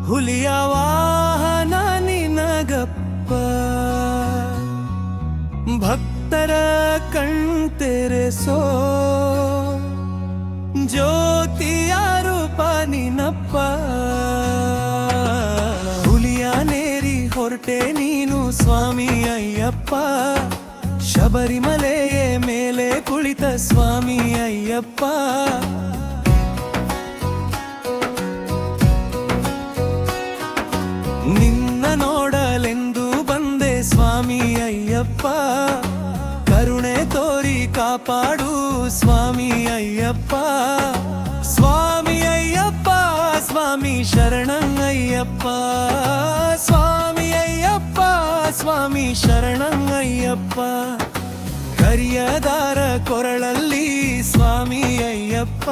ಹುಲಿಯ ವಾಹನ ನಿನಗಪ್ಪ, ಭಕ್ತರ ಕಣ್ತೆರೆಸೋ ಜ್ಯೋತಿಯ ರೂಪ ನಿನಪ್ಪ. ಹುಲಿಯ ನೇರಿ ಹೊರಟೆ ನೀನು ಸ್ವಾಮಿ ಅಯ್ಯಪ್ಪ, ಶಬರಿಮಲೆಯ ಮೇಲೆ ಕುಳಿತ ಸ್ವಾಮಿ ಅಯ್ಯಪ್ಪ. ನಿನ್ನ ನೋಡಲೆಂದು ಬಂದೆ ಸ್ವಾಮಿ ಅಯ್ಯಪ್ಪ, ಕರುಣೆ ತೋರಿ ಕಾಪಾಡು ಸ್ವಾಮಿ ಅಯ್ಯಪ್ಪ. ಸ್ವಾಮಿ ಅಯ್ಯಪ್ಪ ಸ್ವಾಮಿ ಶರಣಂಗಯ್ಯಪ್ಪ, ಸ್ವಾಮಿ ಅಯ್ಯಪ್ಪ ಸ್ವಾಮಿ ಶರಣಂಗಯ್ಯಪ್ಪ. ಕರಿಯದಾರ ಕೊರಳಲ್ಲಿ ಸ್ವಾಮಿ ಅಯ್ಯಪ್ಪ,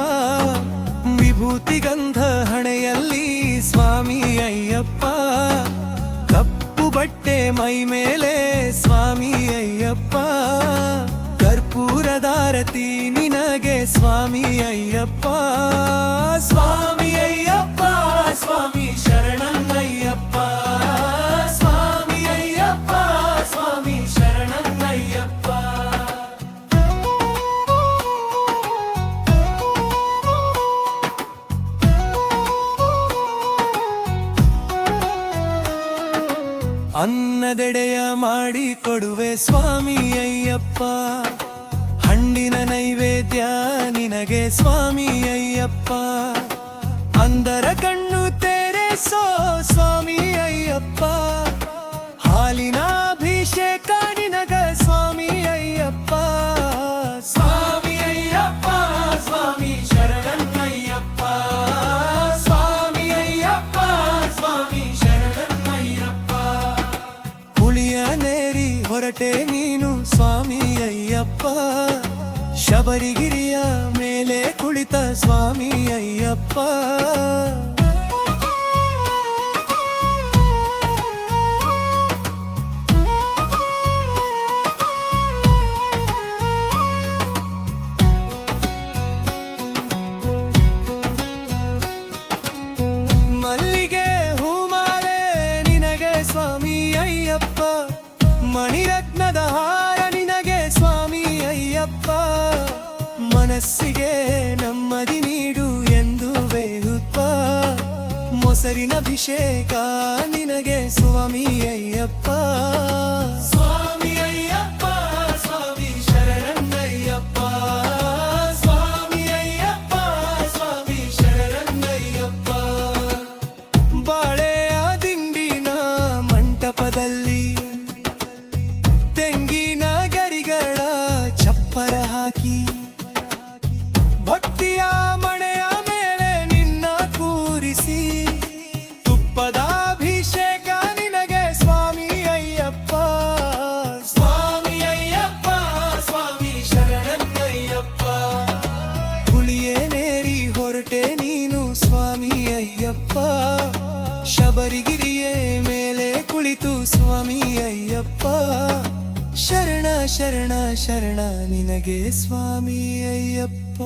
ವಿಭೂತಿ ಗಂಧ ಹಣೆಯಲ್ಲಿ ಸ್ವಾಮಿ ಅಯ್ಯಪ್ಪ. ಕಪ್ಪು ಬಟ್ಟೆ ಮೈ ಮೇಲೆ ಸ್ವಾಮಿ ಅಯ್ಯಪ್ಪ, ಕರ್ಪೂರದಾರತಿ ನಿನಗೆ ಸ್ವಾಮಿ ಅಯ್ಯಪ್ಪ. ಸ್ವಾಮಿ ಅಯ್ಯಪ್ಪ ಸ್ವಾಮಿ ಶರಣಂಗಯ್ಯಪ್ಪ, ಸ್ವಾಮಿ ಅಯ್ಯಪ್ಪ ಸ್ವಾಮಿ ಶರಣಂಗಯ್ಯಪ್ಪ. ಅನ್ನದೆಡೆಯ ಮಾಡಿ ಕೊಡುವೆ ಸ್ವಾಮಿ ಅಯ್ಯಪ್ಪ, ಹಣ್ಣಿನ ನೈವೇದ್ಯ ನಿನಗೆ ಸ್ವಾಮಿ ಅಯ್ಯಪ್ಪ. ಅಂದರ ಕಣ್ಣು ತೆರೆಸೋ ಸ್ವಾಮಿ ಅಯ್ಯಪ್ಪ, ಹಾಲಿನ ಅಭಿಷೇಕ ನಿನಗ ಸ್ವಾಮಿ ಅಯ್ಯಪ್ಪ. ಸ್ವಾಮಿ ಅಯ್ಯಪ್ಪ ಸ್ವಾಮಿ ಶರಣಯ್ಯಪ್ಪ, ಸ್ವಾಮಿ ಅಯ್ಯಪ್ಪ ಸ್ವಾಮಿ ಶರಣಯ್ಯಪ್ಪ. ಹುಲಿಯ ನೇರಿ ಹೊರಟೆ ನೀನು ಸ್ವಾಮಿ ಅಯ್ಯಪ್ಪ, ಶಬರಿಗಿರಿಯ ಮೇಲೆ ಕುಳಿತ ಸ್ವಾಮಿ ಅಯ್ಯಪ್ಪ. ಮಲ್ಲಿಗೆ ಹೂಮಾಲೆ ನಿನಗೆ ಸ್ವಾಮಿ ಅಯ್ಯಪ್ಪ, ಮಣಿರತ್ನದ ಹಾರ ನಿನಗೆ ಸ್ವಾಮಿ ಅಯ್ಯಪ್ಪ. ಮನಸ್ಸಿಗೆ ನೆಮ್ಮದಿ ನೀಡು ಎಂದು ಬೇಡುತ್ತ, ಮೊಸರಿನ ಅಭಿಷೇಕ ನಿನಗೆ ಸ್ವಾಮಿ ಅಯ್ಯಪ್ಪ. ಸ್ವಾಮಿ ಅಯ್ಯಪ್ಪ ಸ್ವಾಮಿ ಶರಣಯ್ಯಪ್ಪ, ಸ್ವಾಮಿ ಅಯ್ಯಪ್ಪ ಸ್ವಾಮಿ ಶರಣಯ್ಯಪ್ಪ. ಬಾಳೆಯ ದಿಂಡಿನ ಮಂಟಪದಲ್ಲಿ ತೆಂಗಿನ ಗರಿಗಳ ಚಪ್ಪರ ಹಾಕಿ, ಭಕ್ತಿಯ ಮಣೆಯ ಮೇಲೆ ನಿನ್ನ ಕೂರಿಸಿ, ತುಪ್ಪದ ಅಭಿಷೇಕ ನಿನಗೆ ಸ್ವಾಮಿ ಅಯ್ಯಪ್ಪ. ಸ್ವಾಮಿ ಅಯ್ಯಪ್ಪ ಸ್ವಾಮಿ ಶರಣಯ್ಯಪ್ಪ. ಹುಲಿಯೇ ನೇರಿ ಹೊರಟೆ ನೀನು ಸ್ವಾಮಿ ಅಯ್ಯಪ್ಪ, ಶಬರಿಗಿರಿಯೇ ಮೇಲೆ ಕುಳಿತು ಸ್ವಾಮಿ ಅಯ್ಯಪ್ಪ. ಶರಣ ಶರಣ ಶರಣ ನಿನಗೆ ಸ್ವಾಮಿ ಅಯ್ಯಪ್ಪ.